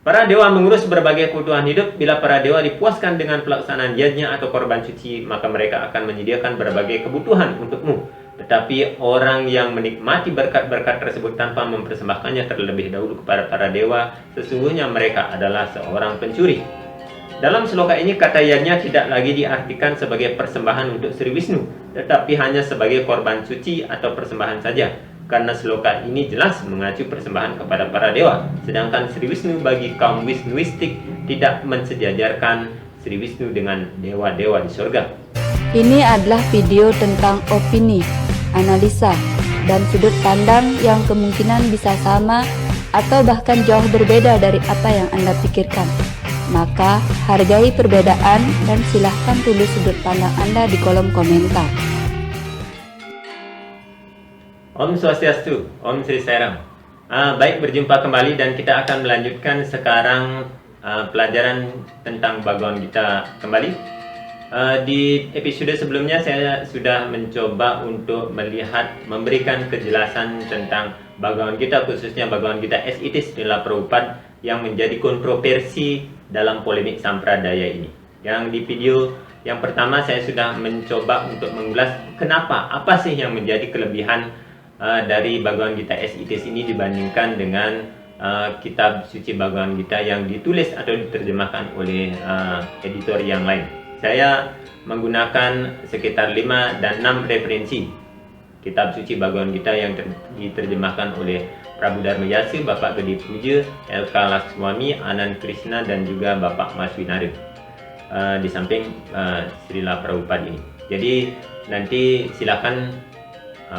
Para dewa mengurus berbagai kebutuhan hidup. Bila para dewa dipuaskan dengan pelaksanaan yajna atau korban suci, maka mereka akan menyediakan berbagai kebutuhan untukmu. Tetapi orang yang menikmati berkat-berkat tersebut tanpa mempersembahkannya terlebih dahulu kepada para dewa, sesungguhnya mereka adalah seorang pencuri. Dalam sloka ini, kata yajna tidak lagi diartikan sebagai persembahan untuk Sri Wisnu, tetapi hanya sebagai korban suci atau persembahan saja. Karena sloka ini jelas mengacu persembahan kepada para dewa, sedangkan Sri Wisnu bagi kaum Wisnuistik tidak mensejajarkan Sri Wisnu dengan dewa-dewa di surga. Ini adalah video tentang opini, analisa, dan sudut pandang yang kemungkinan bisa sama atau bahkan jauh berbeda dari apa yang Anda pikirkan. Maka, hargai perbedaan dan silahkan tulis sudut pandang Anda di kolom komentar. Om Swastiastu, Om Sri Sairam. Baik, berjumpa kembali dan kita akan melanjutkan sekarang pelajaran tentang Bhagavad Gita kembali. Di episode sebelumnya saya sudah mencoba untuk memberikan kejelasan tentang Bhagavad Gita, khususnya Bhagavad Gita as it is Srila Prabhupada yang menjadi kontroversi dalam polemik sampradaya ini. Yang di video yang pertama saya sudah mencoba untuk mengulas kenapa, apa sih yang menjadi kelebihan dari Bhagavad Gita as it is ini dibandingkan dengan kitab suci Bhagavad Gita yang ditulis atau diterjemahkan oleh editor yang lain. Saya menggunakan sekitar 5 dan 6 referensi kitab suci Bhagavad Gita yang diterjemahkan oleh Prabu Dharma Yasa, Bapak Gede Puja, LK Lakswami, Anand Krishna, dan juga Bapak Mas Winarya di samping Srila Prabhupada ini. Jadi nanti silakan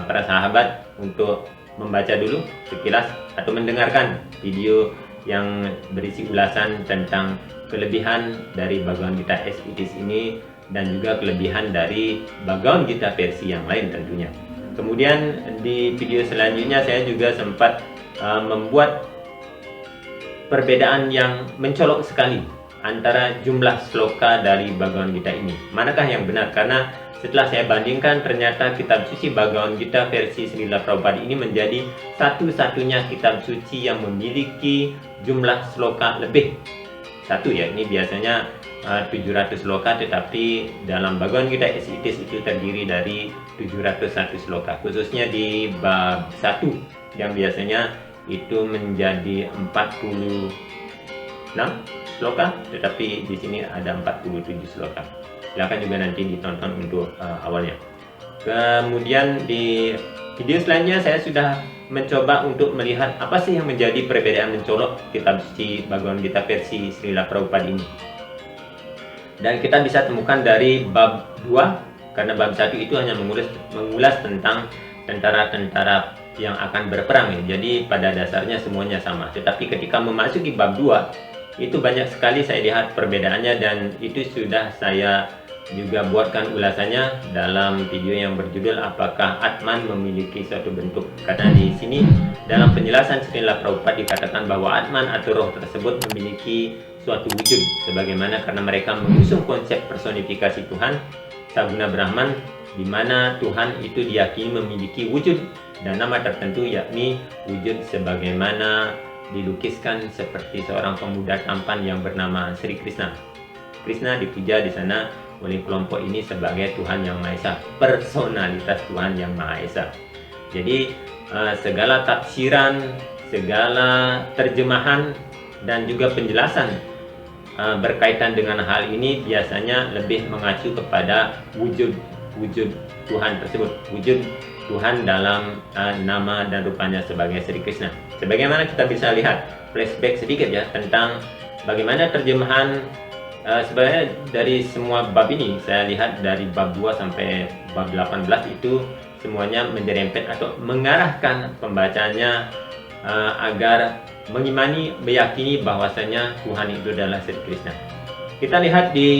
para sahabat untuk membaca dulu sekilas atau mendengarkan video yang berisi ulasan tentang kelebihan dari Bhagavad Gita as it is ini dan juga kelebihan dari Bhagavad Gita versi yang lain tentunya. Kemudian di video selanjutnya saya juga sempat membuat perbedaan yang mencolok sekali antara jumlah sloka dari Bhagavad Gita ini. Manakah yang benar? Karena setelah saya bandingkan, ternyata kitab suci Bhagavad Gita versi Srila Prabhupada ini menjadi satu-satunya kitab suci yang memiliki jumlah sloka lebih. Satu ya, ini biasanya 700 sloka, tetapi dalam Bhagavad Gita as it is itu terdiri dari 701 sloka. Khususnya di bab 1 yang biasanya itu menjadi 46 sloka, tetapi di sini ada 47 sloka. Silakan juga nanti ditonton untuk awalnya. Kemudian di video selanjutnya saya sudah mencoba untuk melihat apa sih yang menjadi perbedaan mencolok kitab suci Bhagavad Gita versi Srila Prabhupada ini. Dan kita bisa temukan dari bab 2, karena bab 1 itu hanya mengulas tentang tentara-tentara yang akan berperang ya. Jadi pada dasarnya semuanya sama. Tetapi ketika memasuki bab 2 itu banyak sekali saya lihat perbedaannya, dan itu sudah saya juga buatkan ulasannya dalam video yang berjudul apakah Atman memiliki suatu bentuk. Karena di sini dalam penjelasan Srila Prabhupada dikatakan bahwa Atman atau roh tersebut memiliki suatu wujud, sebagaimana karena mereka mengusung konsep personifikasi Tuhan Saguna Brahman, di mana Tuhan itu diyakini memiliki wujud dan nama tertentu, yakni wujud sebagaimana dilukiskan seperti seorang pemuda tampan yang bernama Sri Krishna. Krishna dipuja di sana oleh kelompok ini sebagai Tuhan Yang Maha Esa, personalitas Tuhan Yang Maha Esa. Jadi segala tafsiran, segala terjemahan dan juga penjelasan berkaitan dengan hal ini biasanya lebih mengacu kepada wujud Tuhan tersebut, wujud Tuhan dalam nama dan rupanya sebagai Sri Krishna. Sebagaimana kita bisa lihat flashback sedikit ya tentang bagaimana terjemahan sebenarnya dari semua bab ini. Saya lihat dari bab 2 sampai bab 18 itu semuanya menyerempet atau mengarahkan pembacanya agar meyakini bahwasanya Tuhan itu adalah Sri Krishna. Kita lihat di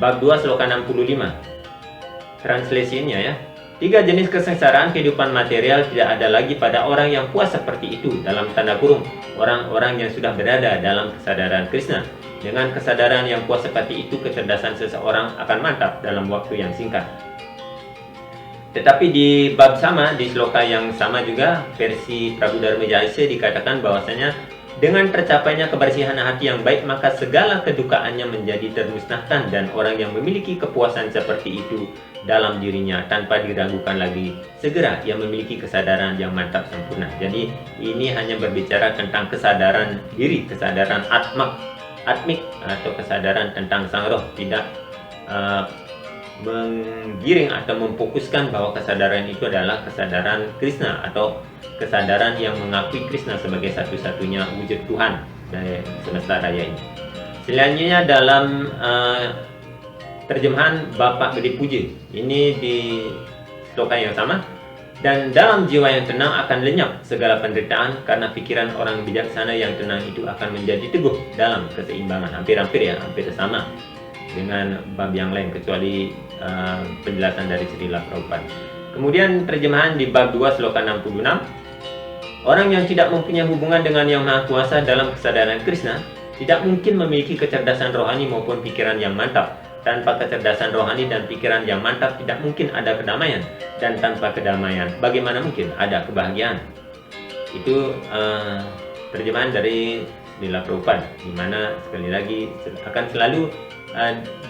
bab 2 sloka 65 translasinya ya. 3 jenis kesengsaraan kehidupan material tidak ada lagi pada orang yang puas seperti itu, dalam tanda kurung orang-orang yang sudah berada dalam kesadaran Krishna. Dengan kesadaran yang puas seperti itu, kecerdasan seseorang akan mantap dalam waktu yang singkat. Tetapi di bab sama, di sloka yang sama juga versi Prabu Dharma Yasa dikatakan bahwasanya Dengan tercapainya kebersihan hati yang baik, maka segala kedukaannya menjadi termusnahkan, dan orang yang memiliki kepuasan seperti itu dalam dirinya tanpa diragukan lagi, segera ia memiliki kesadaran yang mantap sempurna. Jadi ini hanya berbicara tentang kesadaran diri, kesadaran atmik atau kesadaran tentang sang roh, tidak menggiring atau memfokuskan bahwa kesadaran itu adalah kesadaran Krishna atau kesadaran yang mengakui Krishna sebagai satu-satunya wujud Tuhan dari semesta raya ini. Selanjutnya dalam terjemahan Bapak Gede Puja, ini di sloka yang sama. Dan dalam jiwa yang tenang akan lenyap segala penderitaan, karena pikiran orang bijaksana yang tenang itu akan menjadi teguh dalam keseimbangan. Hampir sama dengan bab yang lain, kecuali penjelasan dari Srila Prabhupada. Kemudian terjemahan di bab 2 sloka 66. Orang yang tidak mempunyai hubungan dengan Yang Maha Kuasa dalam kesadaran Krishna tidak mungkin memiliki kecerdasan rohani maupun pikiran yang mantap. Tanpa kecerdasan rohani dan pikiran yang mantap tidak mungkin ada kedamaian, dan tanpa kedamaian bagaimana mungkin ada kebahagiaan. Itu terjemahan dari Srila Prabhupada, di mana sekali lagi akan selalu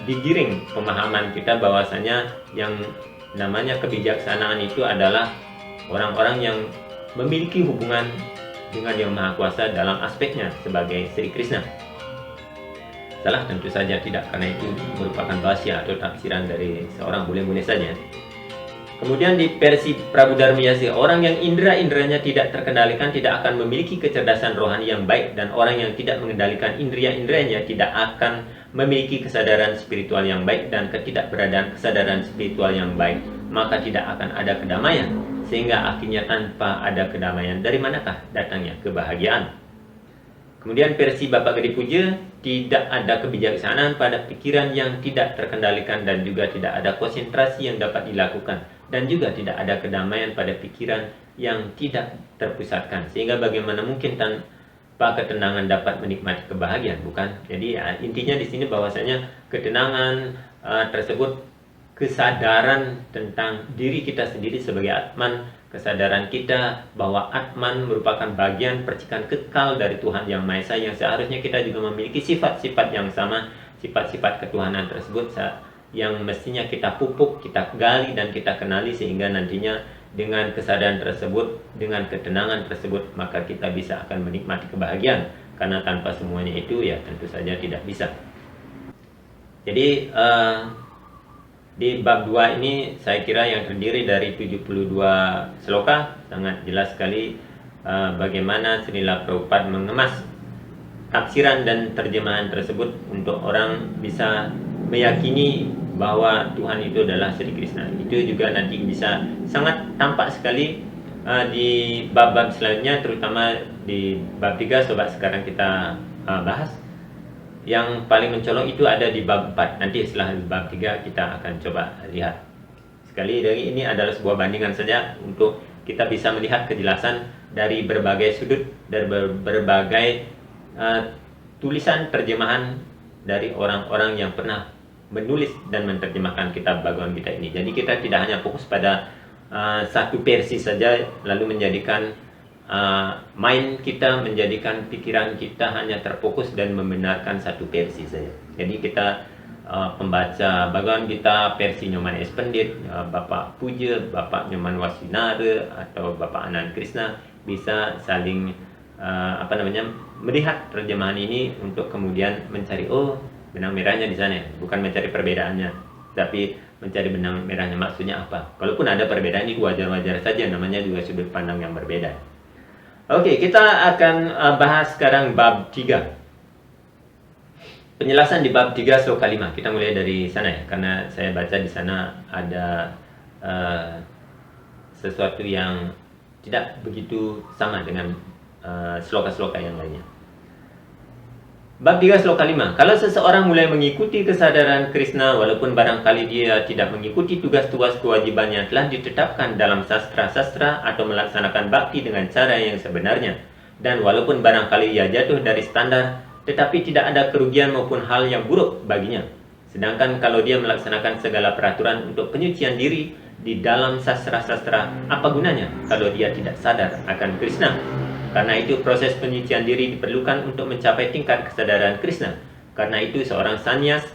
digiring pemahaman kita bahwasanya yang namanya kebijaksanaan itu adalah orang-orang yang memiliki hubungan dengan Yang Maha Kuasa dalam aspeknya sebagai Sri Krishna. Salah tentu saja tidak, karena itu merupakan bahasa atau tafsiran dari seorang, boleh-boleh saja. Kemudian di versi Prabu Dharmiyasi, orang yang indera-inderanya tidak terkendalikan tidak akan memiliki kecerdasan rohani yang baik, dan orang yang tidak mengendalikan indera-inderanya tidak akan memiliki kesadaran spiritual yang baik, dan ketidakberadaan kesadaran spiritual yang baik maka tidak akan ada kedamaian, sehingga akhirnya tanpa ada kedamaian dari manakah datangnya kebahagiaan. Kemudian versi Bapak Gede Puja, tidak ada kebijaksanaan pada pikiran yang tidak terkendalikan, dan juga tidak ada konsentrasi yang dapat dilakukan, dan juga tidak ada kedamaian pada pikiran yang tidak terpusatkan, sehingga bagaimana mungkin tanpa ketenangan dapat menikmati kebahagiaan, bukan? Jadi intinya di sini bahwasanya ketenangan tersebut kesadaran tentang diri kita sendiri sebagai Atman, kesadaran kita bahwa Atman merupakan bagian percikan kekal dari Tuhan Yang Maha Esa, yang seharusnya kita juga memiliki sifat-sifat yang sama, sifat-sifat ketuhanan tersebut yang mestinya kita pupuk, kita gali, dan kita kenali, sehingga nantinya dengan kesadaran tersebut, dengan ketenangan tersebut, maka kita bisa akan menikmati kebahagiaan, karena tanpa semuanya itu ya tentu saja tidak bisa. Jadi di bab 2 ini saya kira yang terdiri dari 72 sloka, sangat jelas sekali bagaimana Srila Prabhupada mengemas tafsiran dan terjemahan tersebut untuk orang bisa meyakini bahwa Tuhan itu adalah Sri Krishna. Itu juga nanti bisa sangat tampak sekali di bab-bab selanjutnya, terutama di bab 3 sobat sekarang kita bahas. Yang paling mencolok itu ada di bab 4. Nanti setelah bab 3 kita akan coba lihat. Sekali lagi ini adalah sebuah bandingan saja untuk kita bisa melihat kejelasan dari berbagai sudut, dari berbagai tulisan terjemahan dari orang-orang yang pernah menulis dan menerjemahkan kitab Bhagavad Gita ini. Jadi kita tidak hanya fokus pada satu versi saja, lalu menjadikan mind kita, menjadikan pikiran kita hanya terfokus dan membenarkan satu versi saja. Jadi kita pembaca Bhagavad Gita versi Nyoman S. Pandit, Bapak Puja, Bapak Nyoman Wasinara, atau Bapak Anand Krishna bisa saling melihat terjemahan ini untuk kemudian mencari benang merahnya di sana, bukan mencari perbedaannya, tapi mencari benang merahnya maksudnya apa. Kalaupun ada perbedaan itu wajar-wajar saja, namanya juga sudut pandang yang berbeda. Oke, kita akan bahas sekarang bab 3. Penjelasan di bab 3 sloka 5. Kita mulai dari sana ya, karena saya baca di sana ada sesuatu yang tidak begitu sama dengan sloka-sloka yang lainnya. Bab 3 sloka 5. Kalau seseorang mulai mengikuti kesadaran Krishna, walaupun barangkali dia tidak mengikuti tugas-tugas kewajiban yang telah ditetapkan dalam sastra-sastra atau melaksanakan bakti dengan cara yang sebenarnya, dan walaupun barangkali ia jatuh dari standar, tetapi tidak ada kerugian maupun hal yang buruk baginya. Sedangkan kalau dia melaksanakan segala peraturan untuk penyucian diri di dalam sastra-sastra, apa gunanya kalau dia tidak sadar akan Krishna? Karena itu proses penyucian diri diperlukan untuk mencapai tingkat kesadaran Krishna. Karena itu seorang sannyas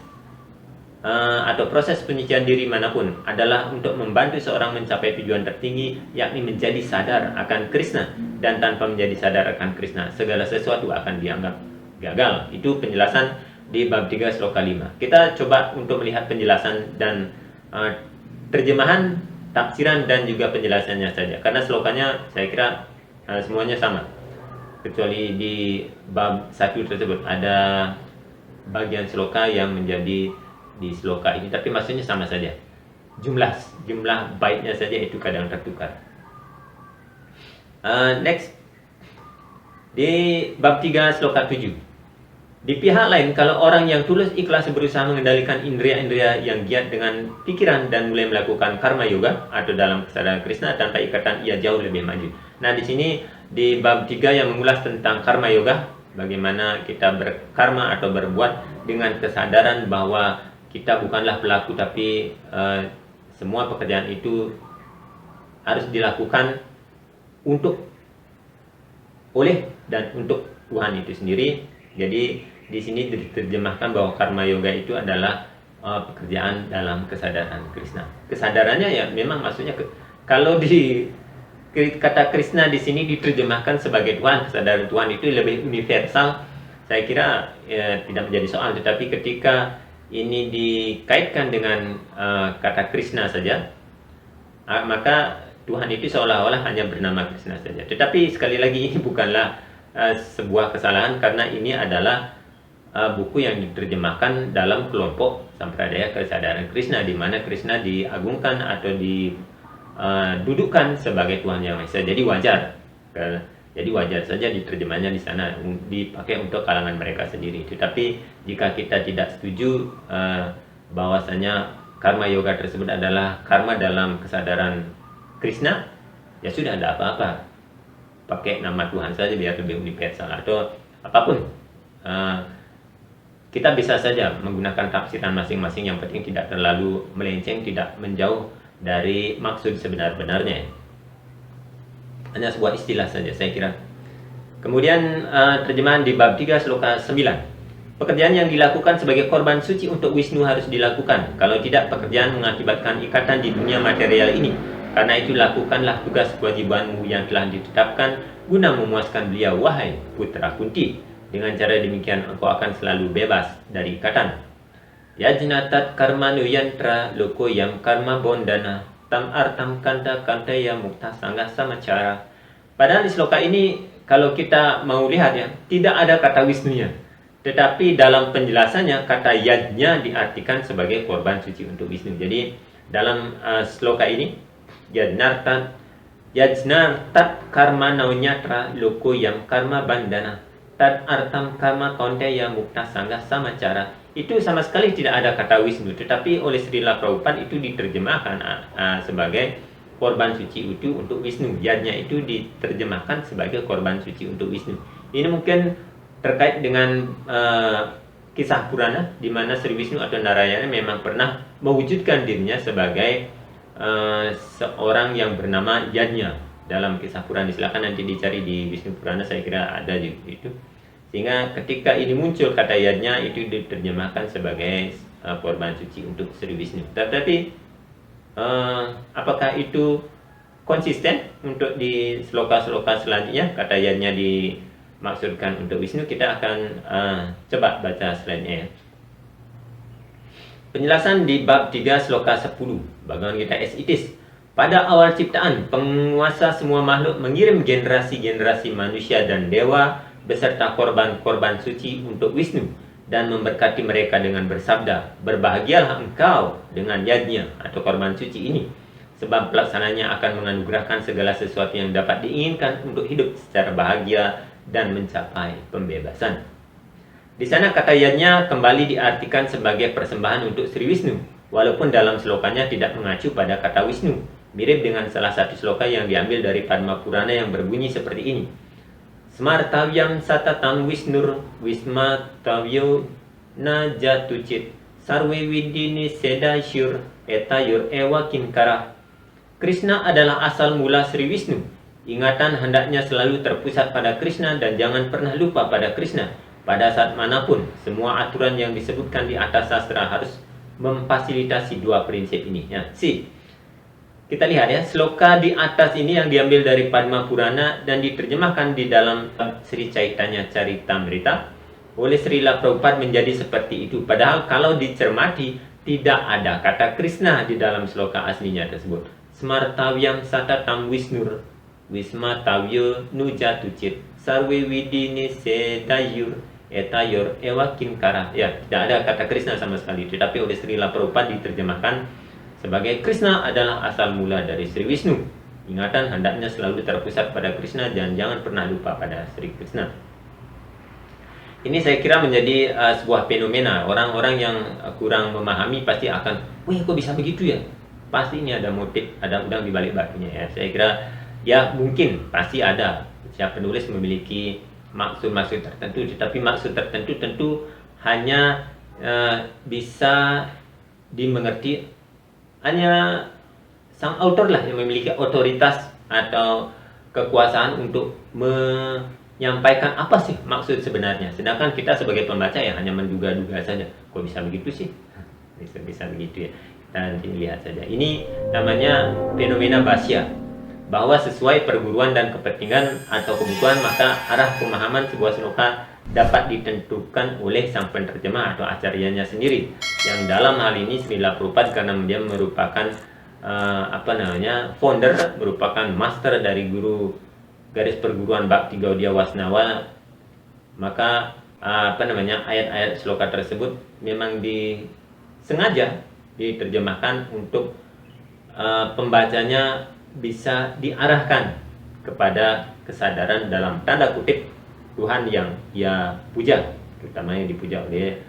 atau proses penyucian diri manapun adalah untuk membantu seorang mencapai tujuan tertinggi, yakni menjadi sadar akan Krishna. Dan tanpa menjadi sadar akan Krishna, segala sesuatu akan dianggap gagal. Itu penjelasan di bab 3 sloka 5. Kita coba untuk melihat penjelasan dan terjemahan, tafsiran dan juga penjelasannya saja. Karena slokanya saya kira semuanya sama. Kecuali di bab 1 tersebut ada bagian sloka yang menjadi di sloka ini, tapi maksudnya sama saja. Jumlah baitnya saja itu kadang tertukar. Next, di bab 3 sloka 7. Di pihak lain, kalau orang yang tulus ikhlas berusaha mengendalikan indria-indria yang giat dengan pikiran dan mulai melakukan karma yoga atau dalam kesadaran Krishna tanpa ikatan, ia jauh lebih maju. Nah, di sini di bab 3 yang mengulas tentang karma yoga, bagaimana kita berkarma atau berbuat dengan kesadaran bahwa kita bukanlah pelaku, tapi semua pekerjaan itu harus dilakukan oleh dan untuk Tuhan itu sendiri. Jadi di sini diterjemahkan bahwa karma yoga itu adalah pekerjaan dalam kesadaran Krishna. Kesadarannya ya memang maksudnya kalau di kata Krishna di sini diterjemahkan sebagai Tuhan, kesadaran Tuhan itu lebih universal. Saya kira tidak menjadi soal, tetapi ketika ini dikaitkan dengan kata Krishna saja, maka Tuhan itu seolah-olah hanya bernama Krishna saja. Tetapi sekali lagi ini bukanlah sebuah kesalahan, karena ini adalah buku yang diterjemahkan dalam kelompok Sampradaya Kesadaran Krishna, di mana Krishna diagungkan atau didudukkan sebagai Tuhan Yang Maha Esa. Jadi wajar saja diterjemahnya di sana dipakai untuk kalangan mereka sendiri. Tetapi jika kita tidak setuju bahwasanya karma yoga tersebut adalah karma dalam kesadaran Krishna, ya sudah, ada apa-apa, pakai nama Tuhan saja biar lebih universal atau apapun. Kita bisa saja menggunakan tafsiran masing-masing, yang penting tidak terlalu melenceng, tidak menjauh dari maksud sebenar-benarnya. Hanya sebuah istilah saja saya kira. Kemudian terjemahan di bab 3 sloka 9. Pekerjaan yang dilakukan sebagai korban suci untuk Wisnu harus dilakukan. Kalau tidak, pekerjaan mengakibatkan ikatan di dunia material ini. Karena itu lakukanlah tugas kewajibanmu yang telah ditetapkan guna memuaskan beliau, wahai putra Kunti. Dengan cara demikian engkau akan selalu bebas dari ikatan. Yajnatat karma nuyantra lokoyam karma bondana tam artam kanta kantaya mukta sanggah samacara. Padahal di sloka ini kalau kita mau lihat ya, tidak ada kata Wisnunya. Tetapi dalam penjelasannya kata yajnya diartikan sebagai korban suci untuk Wisnu. Jadi dalam sloka ini yajnartat karma naunyatra loko yang karma bandana tad artam karma kantaya mukta sanggah samacara. Itu sama sekali tidak ada kata Wisnu, tetapi oleh Srila Prabhupada itu diterjemahkan sebagai korban suci itu untuk Wisnu. Yadnya itu diterjemahkan sebagai korban suci untuk Wisnu. Ini mungkin terkait dengan kisah Purana, di mana Sri Wisnu atau Narayana memang pernah mewujudkan dirinya sebagai seorang yang bernama Yadnya dalam kisah Purana. Silakan nanti dicari di Wisnu Purana, saya kira ada juga itu. Sehingga ketika ini muncul kata yadnya, itu diterjemahkan sebagai korban suci untuk Sri Wisnu. Tetapi apakah itu konsisten untuk di sloka-sloka selanjutnya? Kata yadnya dimaksudkan untuk Wisnu. Kita akan coba baca slide-nya ya. Penjelasan di bab 3 sloka 10. Bagaimana kita as it is. Pada awal ciptaan, penguasa semua makhluk mengirim generasi-generasi manusia dan dewa beserta korban-korban suci untuk Wisnu dan memberkati mereka dengan bersabda, berbahagialah engkau dengan yadnya atau korban suci ini, sebab pelaksananya akan menganugerahkan segala sesuatu yang dapat diinginkan untuk hidup secara bahagia dan mencapai pembebasan. Di sana kata yadnya kembali diartikan sebagai persembahan untuk Sri Wisnu, walaupun dalam slokanya tidak mengacu pada kata Wisnu, mirip dengan salah satu sloka yang diambil dari Padma Purana yang berbunyi seperti ini. Smartavyam satatam Wisnur wismatavyo na jatucit sarve vidini sedashur etayur ewa kinkara. Krishna adalah asal mula Sri Wisnu. Ingatan hendaknya selalu terpusat pada Krishna dan jangan pernah lupa pada Krishna. Pada saat manapun, semua aturan yang disebutkan di atas sastra harus memfasilitasi dua prinsip ini. Ya, kita lihat ya, sloka di atas ini yang diambil dari Padma Purana dan diterjemahkan di dalam Sri Chaitanya Charitamrita oleh Srila Prabhupada menjadi seperti itu. Padahal kalau dicermati, tidak ada kata Krishna di dalam sloka aslinya tersebut. Smartavyam satatam Wisnur Wisma Tavyo Nujatucit Sarwe Widini Sedayur Etayor Ewa Kinkara. Ya, tidak ada kata Krishna sama sekali. Tetapi oleh Srila Prabhupada diterjemahkan sebagai Krishna adalah asal mula dari Sri Wisnu. Ingatan hendaknya selalu terpusat pada Krishna dan jangan pernah lupa pada Sri Krishna. Ini saya kira menjadi sebuah fenomena. Orang-orang yang kurang memahami pasti akan, wih kok bisa begitu ya? Pasti ini ada motif, ada udang di balik batunya ya. Saya kira ya mungkin pasti ada. Siapa penulis memiliki maksud-maksud tertentu, tetapi maksud tertentu tentu hanya bisa dimengerti hanya sang autor lah yang memiliki otoritas atau kekuasaan untuk menyampaikan apa sih maksud sebenarnya. Sedangkan kita sebagai pembaca ya hanya menduga-duga saja. Kok bisa begitu sih? Bisa begitu ya. Dan lihat saja. Ini namanya fenomena basya. Bahwa sesuai perguruan dan kepentingan atau kebutuhan, maka arah pemahaman sebuah sloka dapat ditentukan oleh sang penerjemah atau acaryanya sendiri. Yang dalam hal ini Srila Prabhupada karena dia merupakan founder, merupakan master dari guru garis perguruan Bhakti Gaudiya Vaisnava, maka ayat-ayat sloka tersebut memang sengaja diterjemahkan untuk pembacanya bisa diarahkan kepada kesadaran dalam tanda kutip Tuhan yang ia puja, terutama yang dipuja oleh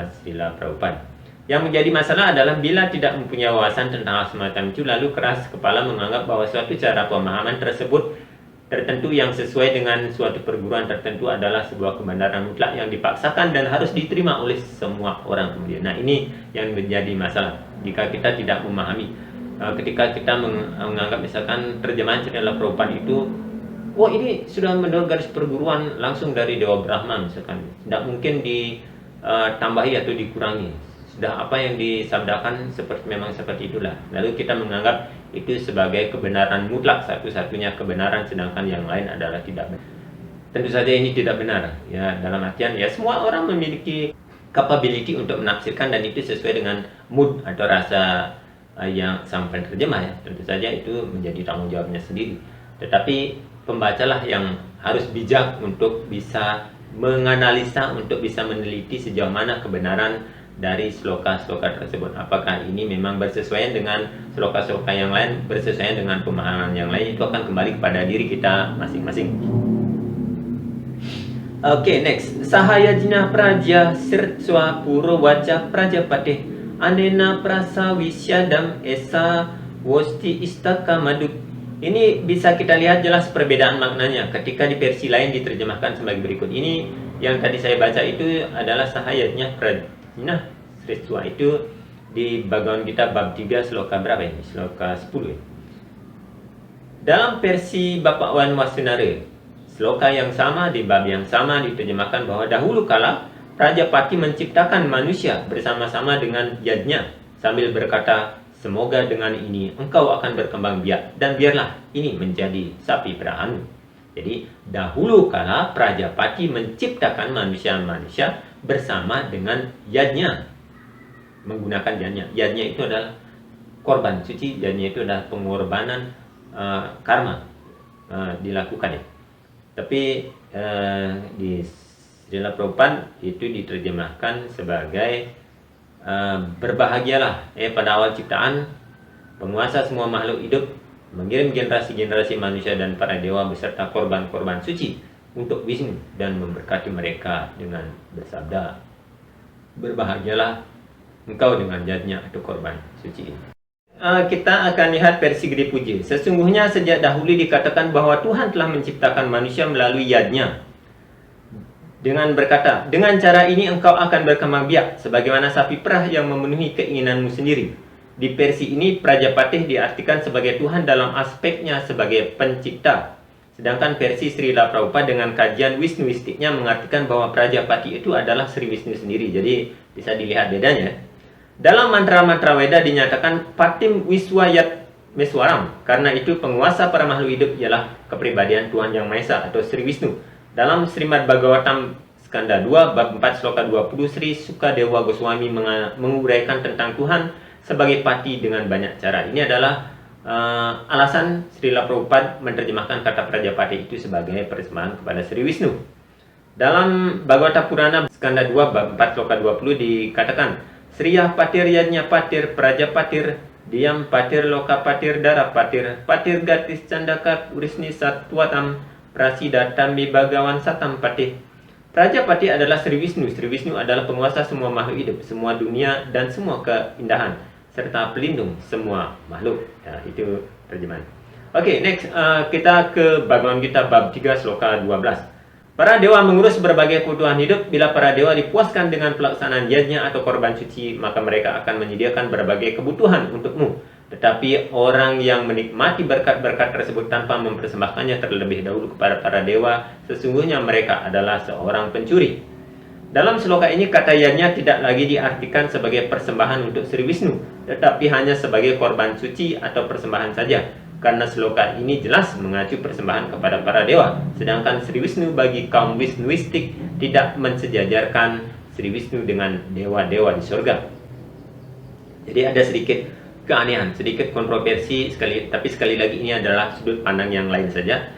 Srila Prabhupada. Yang menjadi masalah adalah bila tidak mempunyai wawasan tentang hal semacam itu, lalu keras kepala menganggap bahwa suatu cara pemahaman tersebut tertentu yang sesuai dengan suatu perguruan tertentu adalah sebuah kebenaran mutlak yang dipaksakan dan harus diterima oleh semua orang kemudian. Nah, ini yang menjadi masalah jika kita tidak memahami. Ketika kita menganggap misalkan terjemahan Srila Prabhupada itu, wah ini sudah menurut garis perguruan langsung dari Dewa Brahma misalkan, tidak mungkin ditambahi atau dikurangi. Sudah apa yang disabdakan memang seperti itulah. Lalu kita menganggap itu sebagai kebenaran mutlak, satu-satunya kebenaran, sedangkan yang lain adalah tidak benar. Tentu saja ini tidak benar ya, dalam artian ya semua orang memiliki capability untuk menafsirkan dan itu sesuai dengan mood atau rasa yang sang penerjemah ya. Tentu saja itu menjadi tanggung jawabnya sendiri. Tetapi pembacalah yang harus bijak untuk bisa menganalisa, untuk bisa meneliti sejauh mana kebenaran dari sloka-sloka tersebut. Apakah ini memang bersesuaian dengan sloka-sloka yang lain, bersesuaian dengan pemahaman yang lain, itu akan kembali kepada diri kita masing-masing. Oke, next. Sahaya jina praja sirtswa puro waca prajapatih anena prasa wisyadam esa wosti istaka madut. Ini bisa kita lihat jelas perbedaan maknanya ketika di versi lain diterjemahkan sebagai berikut. Ini yang tadi saya baca itu adalah sahayatnya prajna sriswa, itu di Bhagavad Gita bab 3 sloka berapa ini? Sloka 10 ya. Dalam versi Bapak Wan Wasunara, sloka yang sama di bab yang sama diterjemahkan bahwa dahulu kala Prajapati menciptakan manusia bersama-sama dengan Yajna sambil berkata, semoga dengan ini engkau akan berkembang biak dan biarlah ini menjadi sapi perahan. Jadi dahulu kala Prajapati menciptakan manusia-manusia bersama dengan Yajna, menggunakan Yajna. Yajna itu adalah korban suci, Yajna itu adalah pengorbanan karma dilakukan ya. Tapi di Srila Prabhupada itu diterjemahkan sebagai berbahagialah pada awal ciptaan penguasa semua makhluk hidup mengirim generasi-generasi manusia dan para dewa beserta korban-korban suci untuk Wisnu dan memberkati mereka dengan bersabda, berbahagialah engkau dengan jadnya atau korban suci ini. Kita akan lihat versi Gede Puji. Sesungguhnya sejak dahulu dikatakan bahwa Tuhan telah menciptakan manusia melalui yadnya dengan berkata, dengan cara ini engkau akan berkembang biak sebagaimana sapi perah yang memenuhi keinginanmu sendiri. Di versi ini Prajapatih diartikan sebagai Tuhan dalam aspeknya sebagai pencipta. Sedangkan versi Srila Prabhupada dengan kajian Wisnuistiknya mengartikan bahwa Prajapati itu adalah Sri Wisnu sendiri. Jadi bisa dilihat bedanya. Dalam mantra-mantra Weda dinyatakan Patim Wiswayat Meswaram. Karena itu penguasa para makhluk hidup ialah kepribadian Tuhan Yang Maha Esa atau Sri Wisnu. Dalam Srimad Bhagavatam Skanda 2 bab 4 sloka 20, Sri Sukadewa Goswami menguraikan tentang Tuhan sebagai pati dengan banyak cara. Ini adalah alasan Srila Prabhupada menerjemahkan kata Prajapati itu sebagai persembahan kepada Sri Wisnu. Dalam Bhagavata Purana Skanda 2 bab 4 sloka 20 dikatakan Sriyah Patir Yajnya Patir Prajapatir Diam Patir Loka Patir Dara Patir Patir Gatis Candaka Urisni Satwatam Prasidatam Bagawan Satam Patih. Prajapati adalah Sri Wisnu. Sri Wisnu adalah penguasa semua makhluk hidup, semua dunia dan semua keindahan, serta pelindung semua makhluk. Ya, itu terjemahan. Oke, next kita ke Bhagavad Gita bab 3 sloka 12. Para dewa mengurus berbagai kebutuhan hidup. Bila para dewa dipuaskan dengan pelaksanaan yajnya atau korban suci, maka mereka akan menyediakan berbagai kebutuhan untukmu. Tetapi orang yang menikmati berkat-berkat tersebut tanpa mempersembahkannya terlebih dahulu kepada para dewa, sesungguhnya mereka adalah seorang pencuri. Dalam sloka ini kata yajnya tidak lagi diartikan sebagai persembahan untuk Sri Wisnu, tetapi hanya sebagai korban suci atau persembahan saja. Karena sloka ini jelas mengacu persembahan kepada para dewa. Sedangkan Sri Wisnu bagi kaum Wisnuistik tidak mensejajarkan Sri Wisnu dengan dewa-dewa di surga. Jadi ada sedikit keanehan, sedikit kontroversi tapi sekali lagi ini adalah sudut pandang yang lain saja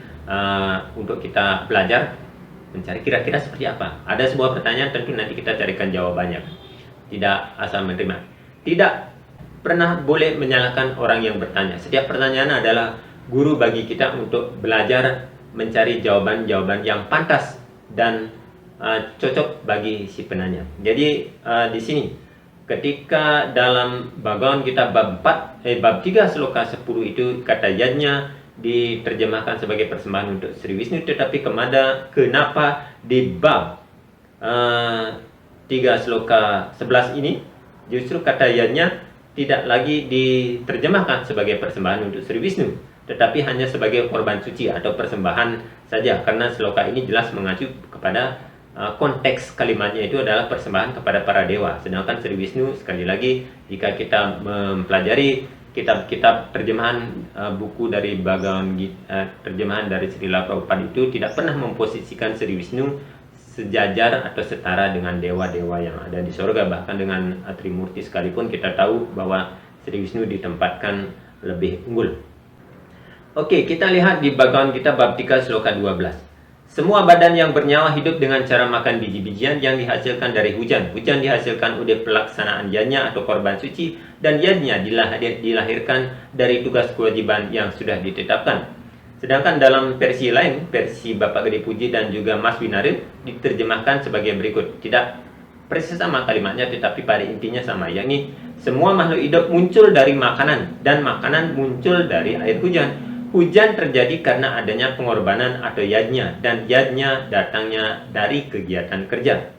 untuk kita belajar mencari kira-kira seperti apa. Ada sebuah pertanyaan, tentu nanti kita carikan jawabannya. Tidak asal menerima. Tidak pernah boleh menyalahkan orang yang bertanya. Setiap pertanyaan adalah guru bagi kita untuk belajar mencari jawaban-jawaban yang pantas dan cocok bagi si penanya. Jadi di sini ketika dalam Bhagavad Gita bab 3 sloka 10 itu kata yajnya diterjemahkan sebagai persembahan untuk Sri Wisnu, tetapi kenapa di bab 3 sloka 11 ini justru kata yajnya tidak lagi diterjemahkan sebagai persembahan untuk Sri Wisnu, tetapi hanya sebagai korban suci atau persembahan saja, karena sloka ini jelas mengacu kepada konteks kalimatnya itu adalah persembahan kepada para dewa. Sedangkan Sri Wisnu, sekali lagi, jika kita mempelajari kitab-kitab terjemahan buku dari Bhagavad Gita, terjemahan dari Srila Prabhupada itu tidak pernah memposisikan Sri Wisnu sejajar atau setara dengan dewa-dewa yang ada di surga. Bahkan dengan Trimurti sekalipun kita tahu bahwa Sri Wisnu ditempatkan lebih unggul. Oke, kita lihat di Bhagavad Gita bab 3 sloka 12. Semua badan yang bernyawa hidup dengan cara makan biji-bijian yang dihasilkan dari hujan. Hujan dihasilkan oleh pelaksanaan yajnya atau korban suci, dan yajnya dilahirkan dari tugas kewajiban yang sudah ditetapkan. Sedangkan dalam versi lain, versi Bapak Gede Puji dan juga Mas Winari, diterjemahkan sebagai berikut. Tidak persis sama kalimatnya, tetapi pada intinya sama, yakni semua makhluk hidup muncul dari makanan, dan makanan muncul dari air hujan. Hujan terjadi karena adanya pengorbanan atau yajnya, dan yajnya datangnya dari kegiatan kerja.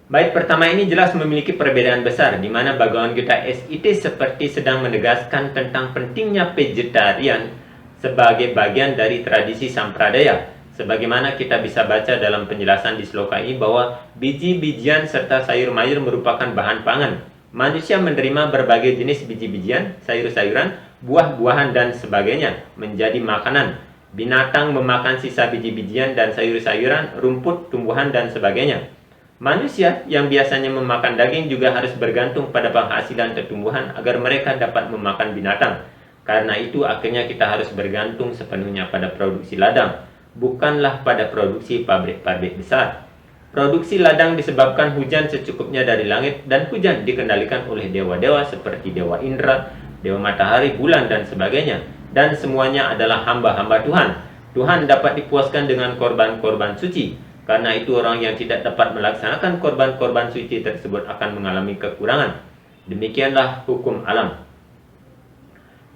Bait pertama ini jelas memiliki perbedaan besar, di mana Bhagavad Gita SIT seperti sedang menegaskan tentang pentingnya vegetarian sebagai bagian dari tradisi sampradaya. Sebagaimana kita bisa baca dalam penjelasan di sloka ini bahwa biji-bijian serta sayur-mayur merupakan bahan pangan. Manusia menerima berbagai jenis biji-bijian, sayur-sayuran, buah-buahan dan sebagainya menjadi makanan. Binatang memakan sisa biji-bijian dan sayur-sayuran, rumput, tumbuhan dan sebagainya. Manusia yang biasanya memakan daging juga harus bergantung pada penghasilan tumbuhan agar mereka dapat memakan binatang. Karena itu akhirnya kita harus bergantung sepenuhnya pada produksi ladang, bukanlah pada produksi pabrik-pabrik besar. Produksi ladang disebabkan hujan secukupnya dari langit, dan hujan dikendalikan oleh dewa-dewa seperti Dewa Indra, Dewa Matahari, Bulan, dan sebagainya. Dan semuanya adalah hamba-hamba Tuhan. Tuhan dapat dipuaskan dengan korban-korban suci. Karena itu orang yang tidak dapat melaksanakan korban-korban suci tersebut akan mengalami kekurangan. Demikianlah hukum alam.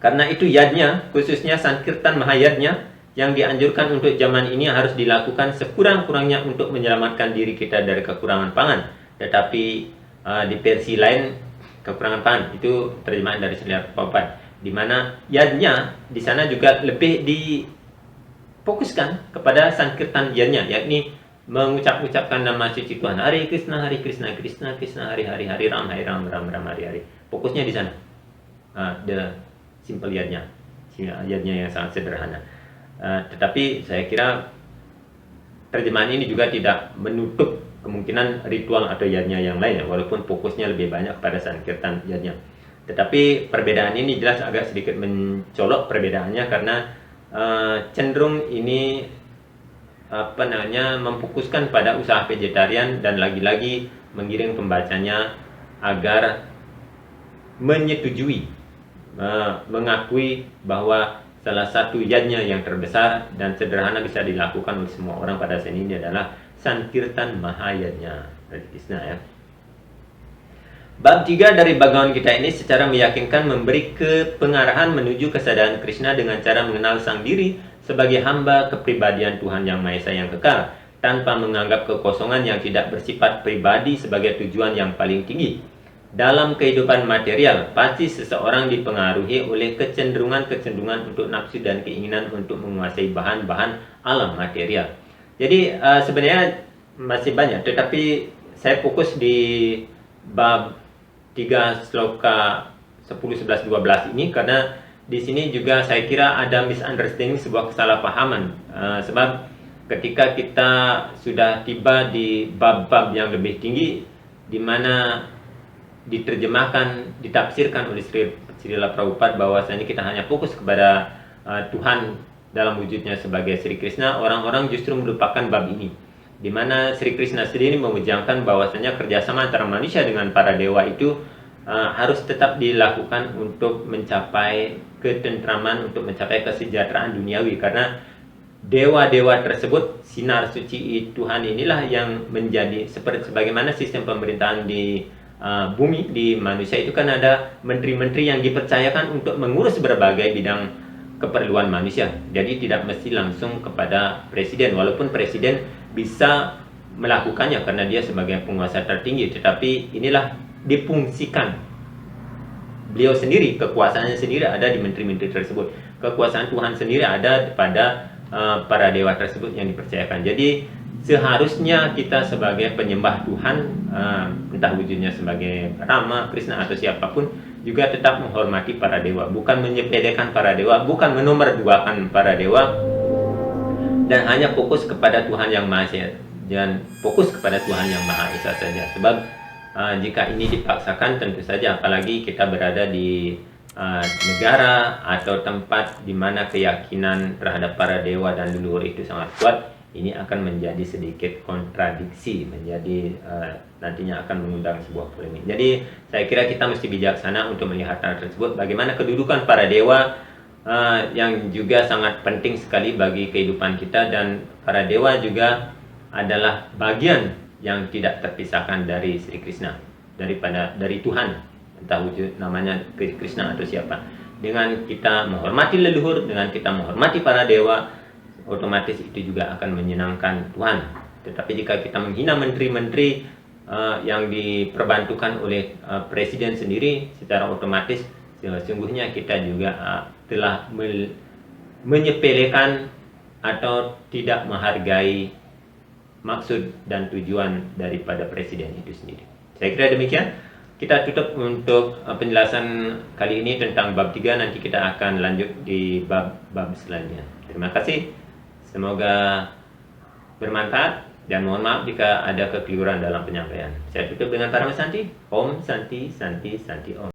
Karena itu yajnya, khususnya Sankirtan Mahayajnya, yang dianjurkan untuk zaman ini harus dilakukan sekurang-kurangnya untuk menyelamatkan diri kita dari kekurangan pangan. Tetapi di versi lain, kekurangan pangan itu terjemahan dari Srila Prabhupada, di mana yajnya di sana juga lebih fokuskan kepada sankirtan yadnya, yakni mengucapkan nama suci Tuhan. Hare Krishna, Hare Krishna, Krishna Krishna, Hare Hare, Hare Ram, Hare Ram, Ram Ram, Hare Hare. Fokusnya di sana. The simple yadnya, yadnya yang sangat sederhana. Tetapi saya kira terjemahan ini juga tidak menutup kemungkinan ritual atau yadnya yang lain, walaupun fokusnya lebih banyak pada sankirtan yadnya. Tetapi perbedaan ini jelas agak sedikit mencolok perbedaannya karena cenderung ini memfokuskan pada usaha vegetarian dan lagi-lagi mengiring pembacanya agar menyetujui, mengakui bahwa salah satu yadnya yang terbesar dan sederhana bisa dilakukan oleh semua orang pada saat ini adalah Sankirtan Mahayadnya dari Krishna ya. Bab 3 dari Bhagawan Gita ini secara meyakinkan memberi kepengarahan menuju kesadaran Krishna dengan cara mengenal sang diri sebagai hamba kepribadian Tuhan Yang Maha Esa yang kekal, tanpa menganggap kekosongan yang tidak bersifat pribadi sebagai tujuan yang paling tinggi. Dalam kehidupan material, pasti seseorang dipengaruhi oleh kecenderungan-kecenderungan untuk nafsu dan keinginan untuk menguasai bahan-bahan alam material. Jadi sebenarnya masih banyak, tetapi saya fokus di bab 3 sloka 10, 11, 12 ini karena di sini juga saya kira ada misunderstanding, sebuah kesalahpahaman. Sebab ketika kita sudah tiba di bab-bab yang lebih tinggi, di mana diterjemahkan, ditafsirkan oleh Srila Prabhupada bahwasanya kita hanya fokus kepada Tuhan dalam wujudnya sebagai Sri Krishna, orang-orang justru melupakan bab ini, di mana Sri Krishna sendiri memujangkan bahwasanya kerjasama antara manusia dengan para dewa itu harus tetap dilakukan untuk mencapai ketentraman, untuk mencapai kesejahteraan duniawi, karena dewa-dewa tersebut, sinar suci Tuhan inilah yang menjadi sebagaimana sistem pemerintahan di bumi, di manusia itu kan ada menteri-menteri yang dipercayakan untuk mengurus berbagai bidang keperluan manusia. Jadi tidak mesti langsung kepada presiden, walaupun presiden bisa melakukannya karena dia sebagai penguasa tertinggi, tetapi inilah difungsikan. Beliau sendiri, kekuasaannya sendiri ada di menteri-menteri tersebut. Kekuasaan Tuhan sendiri ada pada para dewa tersebut yang dipercayakan. Jadi seharusnya kita sebagai penyembah Tuhan, entah wujudnya sebagai Rama, Krishna atau siapapun, juga tetap menghormati para dewa, bukan menyepelekan para dewa, bukan menomorduakan para dewa, dan hanya fokus kepada Tuhan Yang Maha Esa, dan fokus kepada Tuhan Yang Maha Esa saja. Sebab jika ini dipaksakan, tentu saja, apalagi kita berada di negara atau tempat di mana keyakinan terhadap para dewa dan leluhur itu sangat kuat, ini akan menjadi sedikit kontradiksi, menjadi nantinya akan mengundang sebuah polemik. Jadi saya kira kita mesti bijaksana untuk melihat hal tersebut, bagaimana kedudukan para dewa yang juga sangat penting sekali bagi kehidupan kita, dan para dewa juga adalah bagian yang tidak terpisahkan dari Sri Krishna, dari Tuhan, entah wujud namanya Krishna atau siapa. Dengan kita menghormati leluhur, dengan kita menghormati para dewa, otomatis itu juga akan menyenangkan Tuhan. Tetapi jika kita menghina menteri-menteri yang diperbantukan oleh presiden sendiri, secara otomatis sesungguhnya kita juga telah menyepelekan atau tidak menghargai maksud dan tujuan daripada presiden itu sendiri. Saya kira demikian. Kita tutup untuk penjelasan kali ini tentang bab 3. Nanti kita akan lanjut di bab selanjutnya. Terima kasih. Semoga bermanfaat dan mohon maaf jika ada kekeliruan dalam penyampaian. Saya tutup dengan Parama Santi. Om Santi Santi Santi Om.